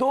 2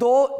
2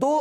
2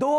2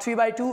3/2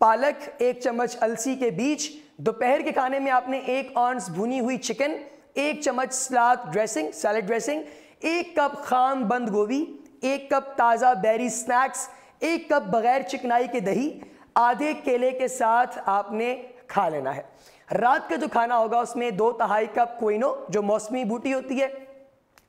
पालक, 1 चम्मच अलसी के बीज। दोपहर के खाने में आपने 1 ऑन्स भुनी हुई चिकन, 1 चम्मच सलाद ड्रेसिंग, 1 कप खाम बंद गोभी, 1 कप ताज़ा बेरी स्नैक्स, 1 कप बगैर चिकनाई के दही, आधे केले के साथ आपने खा लेना है। रात का जो खाना होगा उसमें 2/3 कप क्विनो जो मौसमी बूटी होती है,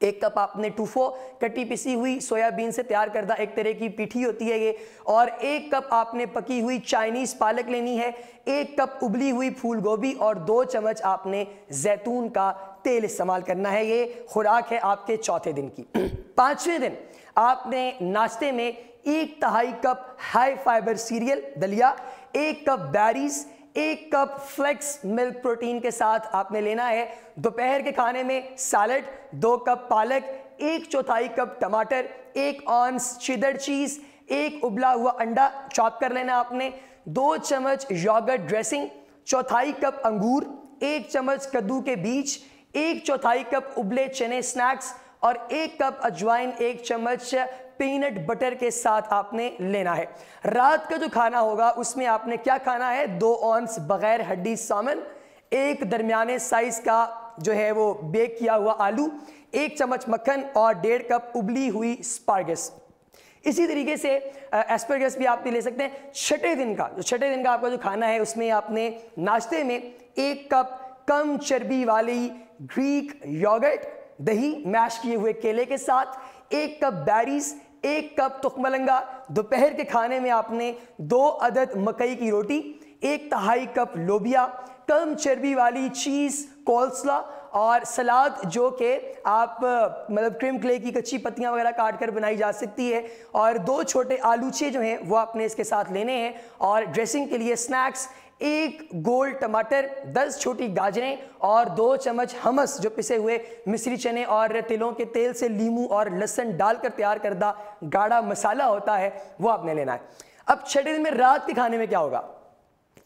1 कप आपने टूफो कटी पिसी हुई सोयाबीन से तैयार करदा एक तरह की पीठी होती है ये, और 1 कप आपने पकी हुई चाइनीज़ पालक लेनी है, 1 कप उबली हुई फूल गोभी और 2 चम्मच आपने जैतून का तेल इस्तेमाल करना है। ये खुराक है आपके चौथे दिन की। 5वें दिन आपने नाश्ते में 1/2 कप हाई फाइबर सीरियल दलिया, 1 cup berries, 1 cup flakes milk protein के साथ आपने लेना है। दोपहर के खाने में सैलड, 2 कप पालक, 1/4 कप टमाटर, 1 ऑन्स चेडर चीज़, 1 उबला हुआ अंडा चॉप कर लेना आपने, 2 चम्मच योगर्ट ड्रेसिंग, 1/4 कप अंगूर, 1 चम्मच कद्दू के बीज, 1/4 कप उबले चने स्नैक्स और 1 कप अजवाइन 1 चम्मच पीनट बटर के साथ आपने लेना है। रात का जो खाना होगा उसमें आपने क्या खाना है, 2 ऑन्स बगैर हड्डी सामन, 1 दरमियाने साइज का जो है वो बेक किया हुआ आलू, 1 चम्मच मक्खन और 1.5 कप उबली हुई स्पार्गस। इसी तरीके से एस्परगस भी आप ले सकते हैं। छठे दिन का आपका जो खाना है उसमें आपने नाश्ते में 1 कप कम चर्बी वाली ग्रीक योगर्ट, दही मैश किए हुए केले के साथ, 1 कप बेरीज, 1 कप तुखमलंगा। दोपहर के खाने में आपने 2 अदद मकई की रोटी, 1/2 कप लोबिया, कम चर्बी वाली चीज़ कोल्स्ला और सलाद जो कि आप मतलब क्रीम क्ले की कच्ची पत्तियां वगैरह काट कर बनाई जा सकती है, और 2 छोटे आलूचे जो हैं वो आपने इसके साथ लेने हैं। और ड्रेसिंग के लिए स्नैक्स 1 गोल टमाटर, 10 छोटी गाजरें और 2 चम्मच हमस जो पिसे हुए मिस्री चने और तिलों के तेल से लीमू और लहसुन डालकर तैयार करदा गाढ़ा मसाला होता है वो आपने लेना है। अब छठे दिन में रात के खाने में क्या होगा,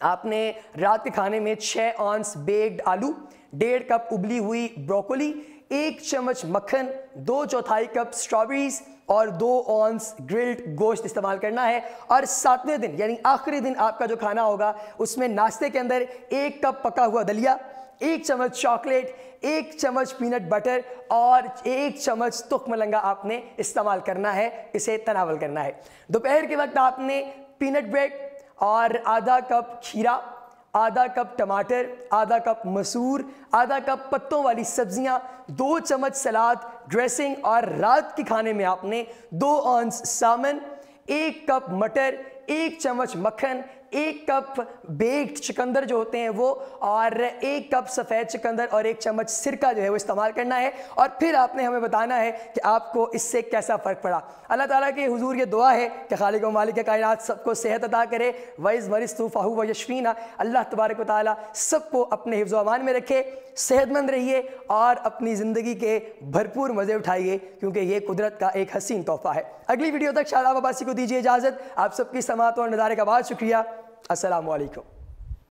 आपने रात के खाने में 6 ऑन्स बेक्ड आलू, 1.5 कप उबली हुई ब्रोकोली, 1 चम्मच मक्खन, 2/4 कप स्ट्रॉबेरीज और 2 ऑन्स ग्रिल्ड गोश्त इस्तेमाल करना है। और 7वें दिन यानी आखिरी दिन आपका जो खाना होगा उसमें नाश्ते के अंदर 1 कप पका हुआ दलिया, 1 चम्मच चॉकलेट, 1 चम्मच पीनट बटर और 1 चम्मच तुखमलंगा आपने इस्तेमाल करना है, इसे तनावल करना है। दोपहर के वक्त आपने पीनट ब्रेड और आधा कप खीरा, आधा कप टमाटर, आधा कप मसूर, आधा कप पत्तों वाली सब्जियां, 2 चम्मच सलाद ड्रेसिंग और रात के खाने में आपने 2 ऑन्स सामन, 1 कप मटर, 1 चम्मच मक्खन, 1 कप बेक्ड चुकंदर जो होते हैं वो, और 1 कप सफ़ेद चुकंदर और 1 चम्मच सिरका जो है वो इस्तेमाल करना है। और फिर आपने हमें बताना है कि आपको इससे कैसा फ़र्क पड़ा। अल्लाह ताला के हुजूर ये दुआ है कि खालिक व मालिक कायनात सबको सेहत अता करे, वइज़ मरिस्तु फ़हु व यशफीना। अल्लाह तबारक व तआला सबको अपने हिफ्ज़ व अमान में रखे, सेहतमंद रहिए और अपनी ज़िंदगी के भरपूर मज़े उठाइए, क्योंकि ये कुदरत का एक हसीन तोहफ़ा है। अगली वीडियो तक शादाब अब्बासी को दीजिए इजाज़त। आप सबकी समाअत और नज़ारे का बहुत शुक्रिया। अस्सलामु अलैकुम।